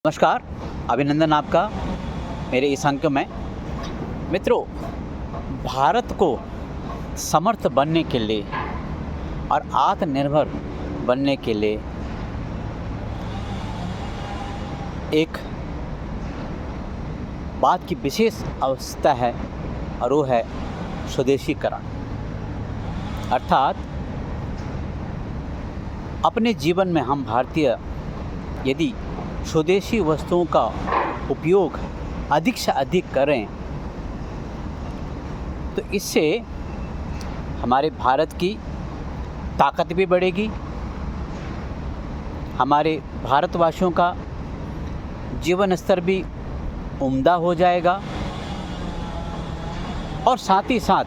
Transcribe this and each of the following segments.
नमस्कार, अभिनंदन आपका मेरे इस अंक में। मित्रों, भारत को समर्थ बनने के लिए और आत्मनिर्भर बनने के लिए एक बात की विशेष आवश्यकता है और वो है स्वदेशीकरण। अर्थात अपने जीवन में हम भारतीय यदि स्वदेशी वस्तुओं का उपयोग अधिक से अधिक करें तो इससे हमारे भारत की ताकत भी बढ़ेगी, हमारे भारतवासियों का जीवन स्तर भी उम्दा हो जाएगा और साथ ही साथ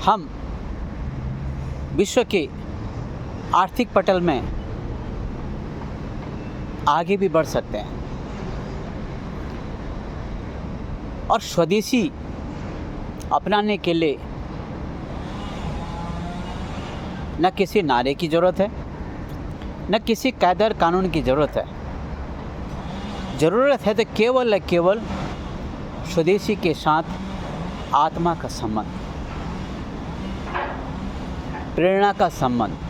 हम विश्व के आर्थिक पटल में आगे भी बढ़ सकते हैं। और स्वदेशी अपनाने के लिए न किसी नारे की ज़रूरत है, न किसी कायदा और कानून की ज़रूरत है। ज़रूरत है तो केवल स्वदेशी के साथ आत्मा का संबंध, प्रेरणा का संबंध।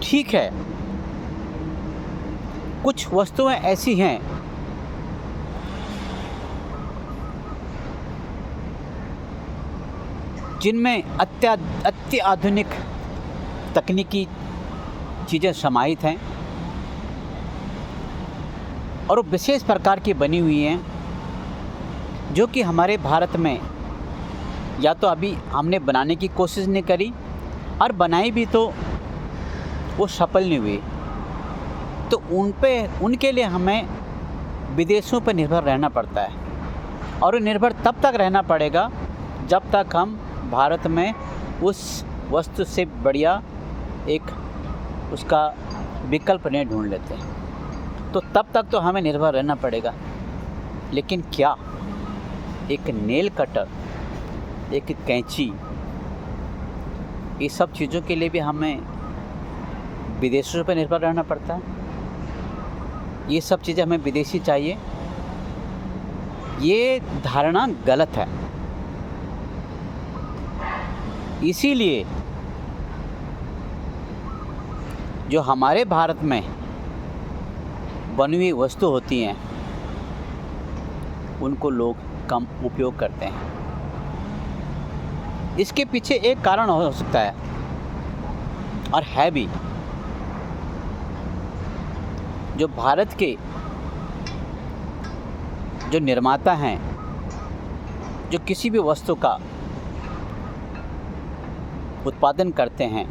ठीक है, कुछ वस्तुएं ऐसी हैं जिनमें अत्याधुनिक तकनीकी चीज़ें समाहित हैं और वो विशेष प्रकार की बनी हुई हैं जो कि हमारे भारत में या तो अभी हमने बनाने की कोशिश नहीं करी और बनाई भी तो वो सफल नहीं हुई। तो उनके लिए हमें विदेशों पर निर्भर रहना पड़ता है और निर्भर तब तक रहना पड़ेगा जब तक हम भारत में उस वस्तु से बढ़िया एक उसका विकल्प नहीं ढूंढ लेते। तो तब तक तो हमें निर्भर रहना पड़ेगा। लेकिन क्या एक नेल कटर, एक कैंची, ये सब चीज़ों के लिए भी हमें विदेशों पर निर्भर रहना पड़ता है? ये सब चीज़ें हमें विदेशी चाहिए? ये धारणा गलत है। इसीलिए जो हमारे भारत में बनी हुई वस्तु होती हैं उनको लोग कम उपयोग करते हैं। इसके पीछे एक कारण हो सकता है और है भी। जो भारत के जो निर्माता हैं, जो किसी भी वस्तु का उत्पादन करते हैं,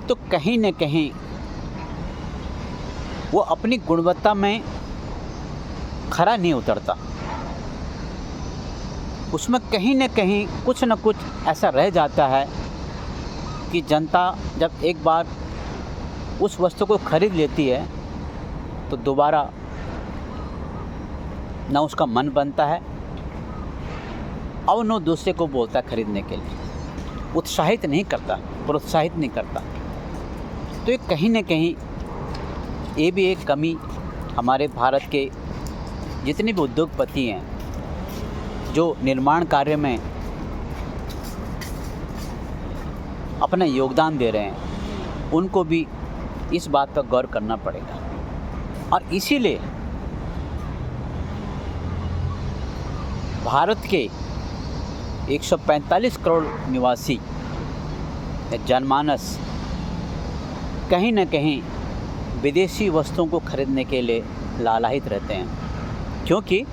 तो कहीं न कहीं वो अपनी गुणवत्ता में खरा नहीं उतरता। उसमें कहीं न कहीं कुछ न कुछ ऐसा रह जाता है कि जनता जब एक बार उस वस्तु को खरीद लेती है तो दोबारा ना उसका मन बनता है और न दूसरे को बोलता है खरीदने के लिए, उत्साहित नहीं करता, प्रोत्साहित नहीं करता। तो ये कहीं न कहीं ये भी एक कमी हमारे भारत के जितने भी उद्योगपति हैं जो निर्माण कार्य में अपना योगदान दे रहे हैं, उनको भी इस बात पर गौर करना पड़ेगा। और इसीलिए भारत के 145 करोड़ निवासी जनमानस कहीं न कहीं विदेशी वस्तुओं को खरीदने के लिए लालायित रहते हैं, क्योंकि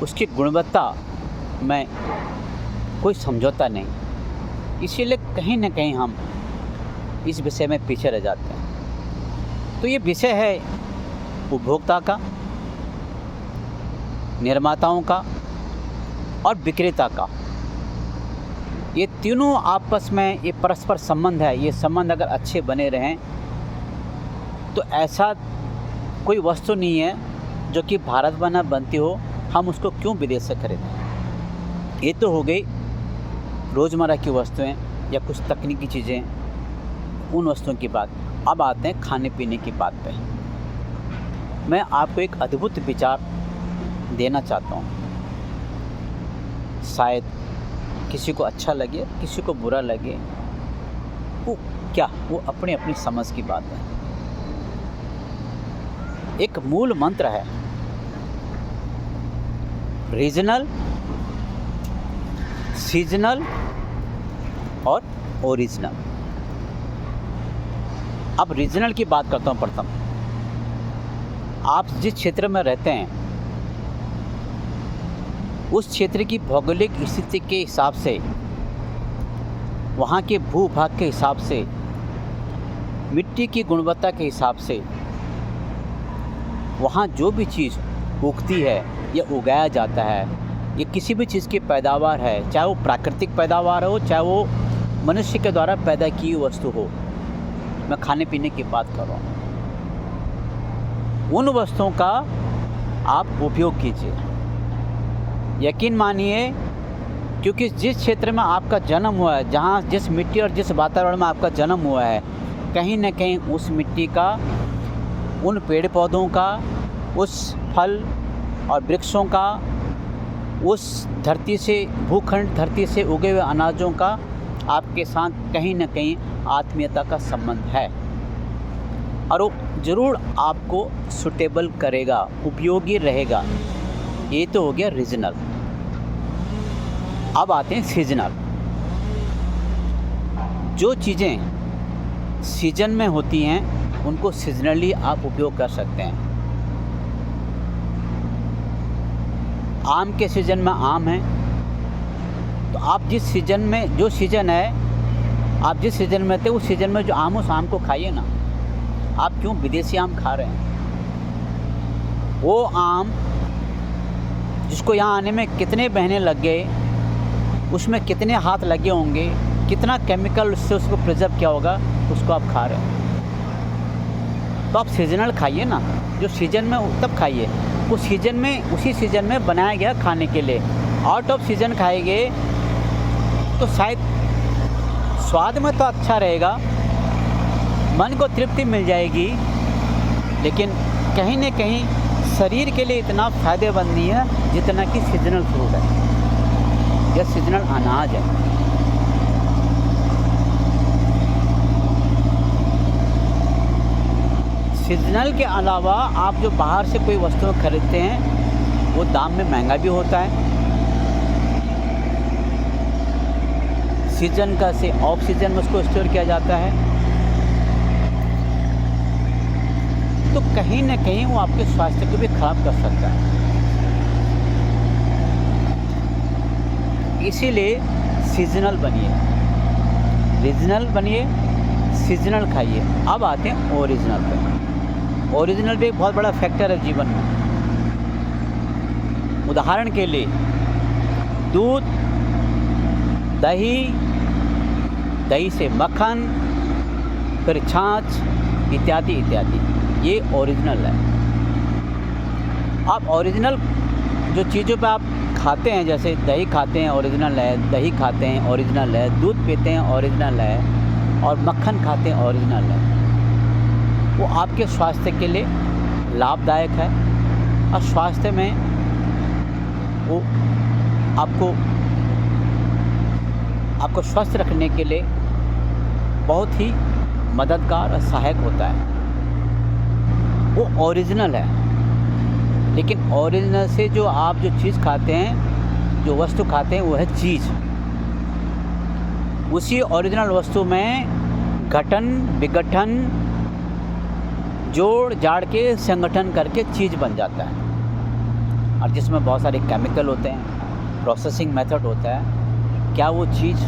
उसकी गुणवत्ता में कोई समझौता नहीं। इसीलिए कहीं न कहीं हम इस विषय में पीछे रह जाते हैं। तो ये विषय है उपभोक्ता का, निर्माताओं का और विक्रेता का। ये तीनों आपस में ये परस्पर संबंध है। ये संबंध अगर अच्छे बने रहें तो ऐसा कोई वस्तु नहीं है जो कि भारत में बनती हो, हम उसको क्यों विदेश से खरीदें। ये तो हो गई रोज़मर्रा की वस्तुएं या कुछ तकनीकी चीज़ें, उन वस्तुओं की बात। अब आते हैं खाने पीने की बात पे। मैं आपको एक अद्भुत विचार देना चाहता हूँ। शायद किसी को अच्छा लगे, किसी को बुरा लगे, वो अपनी अपनी समझ की बात है। एक मूल मंत्र है, रीजनल, सीजनल और ओरिजिनल। अब रीजनल की बात करता हूँ प्रथम। आप जिस क्षेत्र में रहते हैं उस क्षेत्र की भौगोलिक स्थिति के हिसाब से, वहाँ के भूभाग के हिसाब से, मिट्टी की गुणवत्ता के हिसाब से, वहाँ जो भी चीज़ उगती है या उगाया जाता है, ये किसी भी चीज़ की पैदावार है, चाहे वो प्राकृतिक पैदावार हो, चाहे वो मनुष्य के द्वारा पैदा की हुई वस्तु हो। मैं खाने पीने की बात कर रहा हूँ। उन वस्तुओं का आप उपयोग कीजिए। यकीन मानिए, क्योंकि जिस क्षेत्र में आपका जन्म हुआ है, जहाँ जिस मिट्टी और जिस वातावरण में आपका जन्म हुआ है, कहीं न कहीं उस मिट्टी का, उन पेड़ पौधों का, उस फल और वृक्षों का, उस धरती से, भूखंड धरती से उगे हुए अनाजों का आपके साथ कहीं न कहीं आत्मीयता का संबंध है, और वो ज़रूर आपको सूटेबल करेगा, उपयोगी रहेगा। ये तो हो गया रीजनल। अब आते हैं सीजनल। जो चीज़ें सीजन में होती हैं उनको सीजनली आप उपयोग कर सकते हैं। आम के सीज़न में आम है, तो आप जिस सीज़न में, जो सीज़न है, आप जिस सीज़न में थे उस सीज़न में जो आम, उस आम को खाइए ना। आप क्यों विदेशी आम खा रहे हैं? वो आम जिसको यहाँ आने में कितने महीने लग गए, उसमें कितने हाथ लगे होंगे, कितना केमिकल उससे उसको प्रिजर्व किया होगा, उसको आप खा रहे हैं। तो आप सीजनल खाइए ना, जो सीज़न में तब खाइए, वो सीज़न में, उसी सीज़न में बनाया गया खाने के लिए। आउट ऑफ सीज़न खाएंगे तो शायद स्वाद में तो अच्छा रहेगा, मन को तृप्ति मिल जाएगी, लेकिन कहीं न कहीं शरीर के लिए इतना फ़ायदेमंद नहीं है जितना कि सीजनल फ्रूट है या सीजनल अनाज है। सीजनल के अलावा आप जो बाहर से कोई वस्तु खरीदते हैं वो दाम में महंगा भी होता है। सीजन का से ऑफ सीजन में उसको स्टोर किया जाता है, तो कहीं न कहीं वो आपके स्वास्थ्य को भी खराब कर सकता है। इसीलिए सीजनल बनिए, रीजनल बनिए, सीजनल खाइए। अब आते हैं ओरिजिनल पे। ओरिजिनल भी एक बहुत बड़ा फैक्टर है जीवन में। उदाहरण के लिए दूध, दही, दही से मक्खन, फिर छाछ इत्यादि इत्यादि, ये ओरिजिनल है। आप ओरिजिनल जो चीज़ों पे आप खाते हैं, जैसे दही खाते हैं ओरिजिनल है, दही खाते हैं ओरिजिनल है, दूध पीते हैं ओरिजिनल है, और मक्खन खाते हैं ओरिजिनल है, वो आपके स्वास्थ्य के लिए लाभदायक है। और स्वास्थ्य में वो आपको स्वस्थ रखने के लिए बहुत ही मददगार और सहायक होता है। वो ओरिजिनल है। लेकिन ओरिजिनल से जो आप जो चीज़ खाते हैं, जो वस्तु खाते हैं, वो है चीज़। उसी ओरिजिनल वस्तु में घटन विघटन जोड़ जाड़ के संगठन करके चीज़ बन जाता है, और जिसमें बहुत सारे केमिकल होते हैं, प्रोसेसिंग मेथड होता है। क्या वो चीज़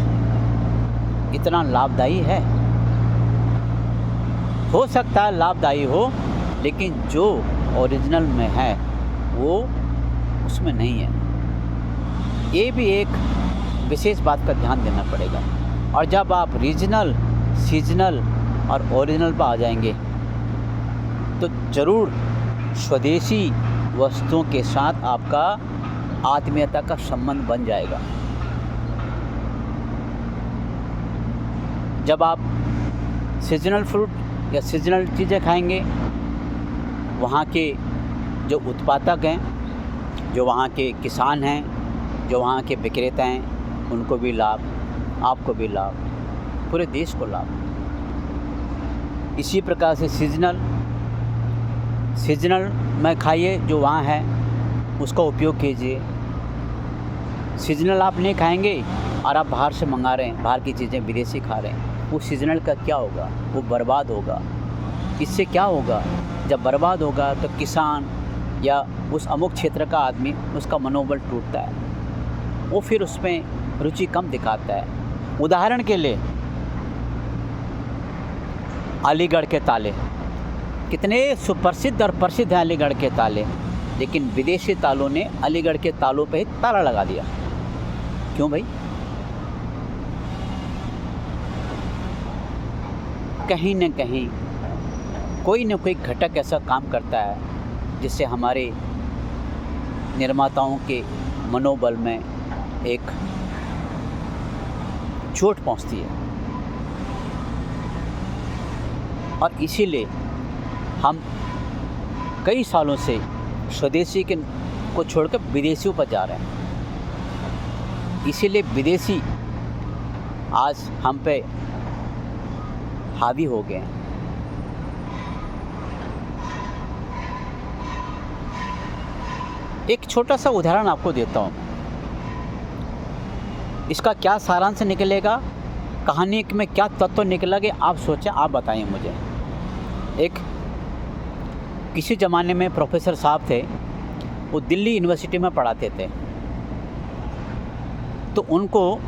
इतना लाभदायी है? हो सकता है लाभदायी हो, लेकिन जो ओरिजिनल में है वो उसमें नहीं है। ये भी एक विशेष बात का ध्यान देना पड़ेगा। और जब आप रीजनल, सीजनल और ओरिजिनल पर आ जाएंगे तो ज़रूर स्वदेशी वस्तुओं के साथ आपका आत्मीयता का संबंध बन जाएगा। जब आप सीजनल फ्रूट या सीजनल चीज़ें खाएंगे, वहाँ के जो उत्पादक हैं, जो वहाँ के किसान हैं, जो वहाँ के विक्रेता हैं, उनको भी लाभ, आपको भी लाभ, पूरे देश को लाभ। इसी प्रकार से सीजनल में खाइए, जो वहाँ है उसका उपयोग कीजिए। सीजनल आप नहीं खाएंगे और आप बाहर से मंगा रहे हैं, बाहर की चीज़ें विदेशी खा रहे हैं, वो सीजनल का क्या होगा? वो बर्बाद होगा। इससे क्या होगा? जब बर्बाद होगा तो किसान या उस अमुक क्षेत्र का आदमी, उसका मनोबल टूटता है, वो फिर उसमें रुचि कम दिखाता है। उदाहरण के लिए अलीगढ़ के ताले कितने सुप्रसिद्ध और प्रसिद्ध हैं अलीगढ़ के ताले, लेकिन विदेशी तालों ने अलीगढ़ के तालों पे ताला लगा दिया। क्यों भाई? कहीं न कहीं कोई न कोई घटक ऐसा काम करता है जिससे हमारे निर्माताओं के मनोबल में एक चोट पहुंचती है, और इसीलिए हम कई सालों से स्वदेशी को छोड़कर विदेशियों पर जा रहे हैं। इसीलिए विदेशी आज हम पे हावी हो गए हैं। एक छोटा सा उदाहरण आपको देता हूँ, इसका क्या सारांश निकलेगा, कहानी में क्या तत्व निकलेगा, आप सोचें, आप बताइए मुझे। एक किसी ज़माने में प्रोफेसर साहब थे, वो दिल्ली यूनिवर्सिटी में पढ़ाते थे, तो उनको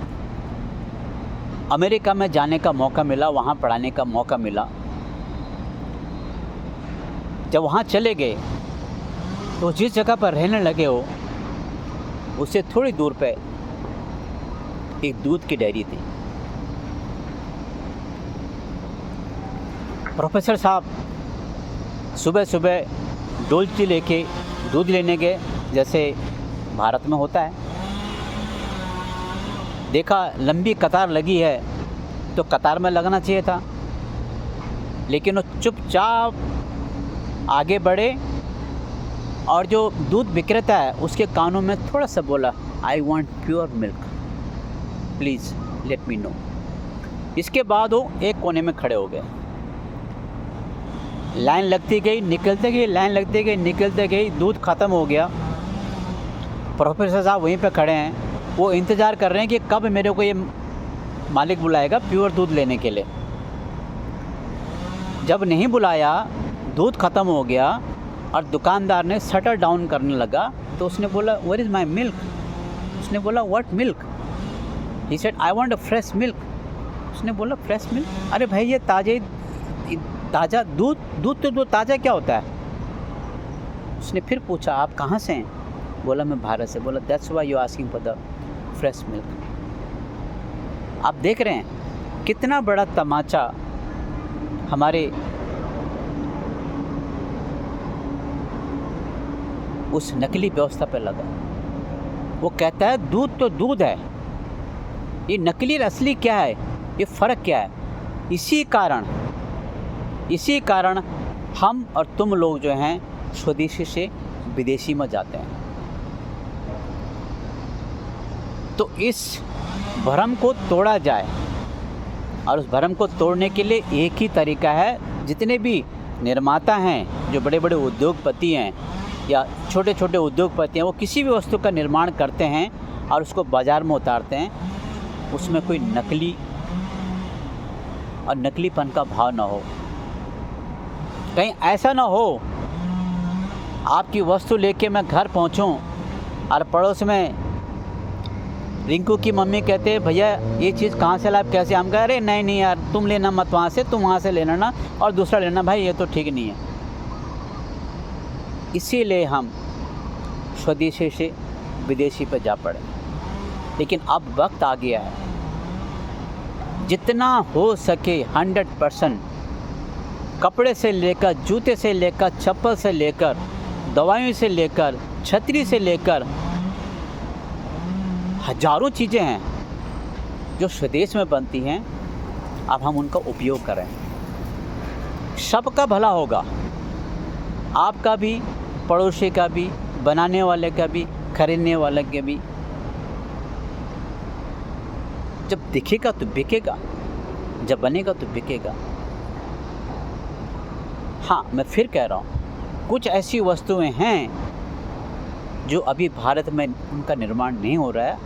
अमेरिका में जाने का मौका मिला, वहाँ पढ़ाने का मौका मिला। जब वहाँ चले गए तो जिस जगह पर रहने लगे हो, उससे थोड़ी दूर पे एक दूध की डेयरी थी। प्रोफेसर साहब सुबह सुबह डोलची लेके दूध लेने गए, जैसे भारत में होता है। देखा लंबी कतार लगी है, तो कतार में लगना चाहिए था, लेकिन वो चुपचाप आगे बढ़े और जो दूध विक्रेता है उसके कानों में थोड़ा सा बोला, I want pure milk, please let me know. इसके बाद वो एक कोने में खड़े हो गए। लाइन लगती गई, निकलते गई, लाइन लगती गई, निकलते गई, दूध ख़त्म हो गया। प्रोफेसर साहब वहीं पे खड़े हैं, वो इंतज़ार कर रहे हैं कि कब मेरे को ये मालिक बुलाएगा प्योर दूध लेने के लिए। जब नहीं बुलाया, दूध ख़त्म हो गया और दुकानदार ने शटर डाउन करने लगा, तो उसने बोला, वेयर इज़ माई मिल्क? उसने बोला, what milk? He said, I want a fresh milk. उसने बोला, फ्रेश मिल्क? अरे भाई, ये ताज़ा दूध तो ताज़ा क्या होता है? उसने फिर पूछा, आप कहाँ से हैं? बोला, मैं भारत से। बोला, that's why you asking for the fresh milk. आप देख रहे हैं कितना बड़ा तमाचा हमारे उस नकली व्यवस्था पे लगा। वो कहता है दूध तो दूध है, ये नकली और असली क्या है, ये फ़र्क क्या है? इसी कारण हम और तुम लोग जो हैं स्वदेशी से विदेशी में जाते हैं। तो इस भ्रम को तोड़ा जाए, और उस भ्रम को तोड़ने के लिए एक ही तरीका है। जितने भी निर्माता हैं, जो बड़े बड़े उद्योगपति हैं या छोटे छोटे उद्योगपति हैं, वो किसी भी वस्तु का निर्माण करते हैं और उसको बाज़ार में उतारते हैं, उसमें कोई नकली और नकलीपन का भाव ना हो। कहीं ऐसा ना हो आपकी वस्तु लेके मैं घर पहुंचूं और पड़ोस में रिंकू की मम्मी कहते हैं, भैया ये चीज़ कहाँ से लाए, कैसे? हम कह रहे नहीं यार, तुम लेना मत वहाँ से, तुम वहाँ से लेना ना, और दूसरा लेना, भाई ये तो ठीक नहीं है। इसीलिए हम स्वदेशी से विदेशी पर जा पड़े। लेकिन अब वक्त आ गया है, जितना हो सके 100% कपड़े से लेकर, जूते से लेकर, चप्पल से लेकर, दवाइयों से लेकर, छतरी से लेकर, हजारों चीज़ें हैं जो स्वदेश में बनती हैं, अब हम उनका उपयोग करें। सबका भला होगा, आपका भी, पड़ोसी का भी, बनाने वाले का भी, खरीदने वाले का भी। जब दिखेगा तो बिकेगा, जब बनेगा तो बिकेगा। हाँ, मैं फिर कह रहा हूँ, कुछ ऐसी वस्तुएं हैं जो अभी भारत में उनका निर्माण नहीं हो रहा है।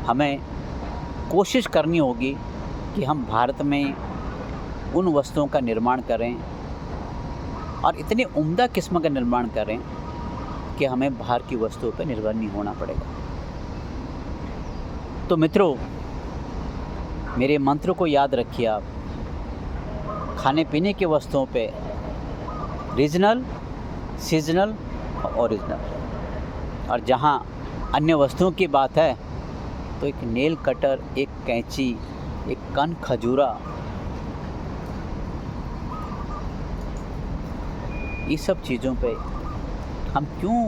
हमें कोशिश करनी होगी कि हम भारत में उन वस्तुओं का निर्माण करें और इतने उम्दा किस्म का निर्माण करें कि हमें बाहर की वस्तुओं पर निर्भर नहीं होना पड़ेगा। तो मित्रों, मेरे मंत्र को याद रखिए आप। खाने पीने की वस्तुओं पे रीजनल, सीजनल और ओरिजिनल। और जहाँ अन्य वस्तुओं की बात है तो एक नेल कटर, एक कैंची, एक कन खजूरा, ये सब चीज़ों पे हम क्यों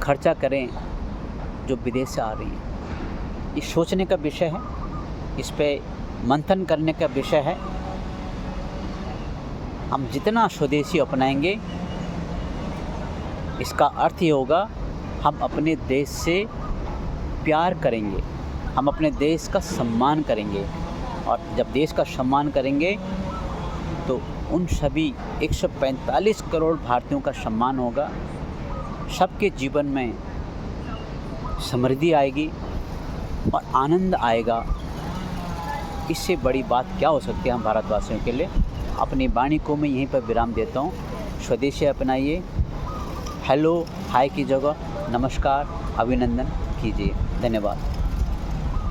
खर्चा करें जो विदेश से आ रही हैं। ये सोचने का विषय है, इस पे मंथन करने का विषय है। हम जितना स्वदेशी अपनाएंगे, इसका अर्थ ये होगा हम अपने देश से प्यार करेंगे, हम अपने देश का सम्मान करेंगे। और जब देश का सम्मान करेंगे तो उन सभी 145 करोड़ भारतीयों का सम्मान होगा। सबके जीवन में समृद्धि आएगी और आनंद आएगा। इससे बड़ी बात क्या हो सकती है हम भारतवासियों के लिए। अपनी वाणी को मैं यहीं पर विराम देता हूँ। स्वदेशी अपनाइए। हेलो, हाय की जगह नमस्कार, अभिनंदन कीजिए। धन्यवाद।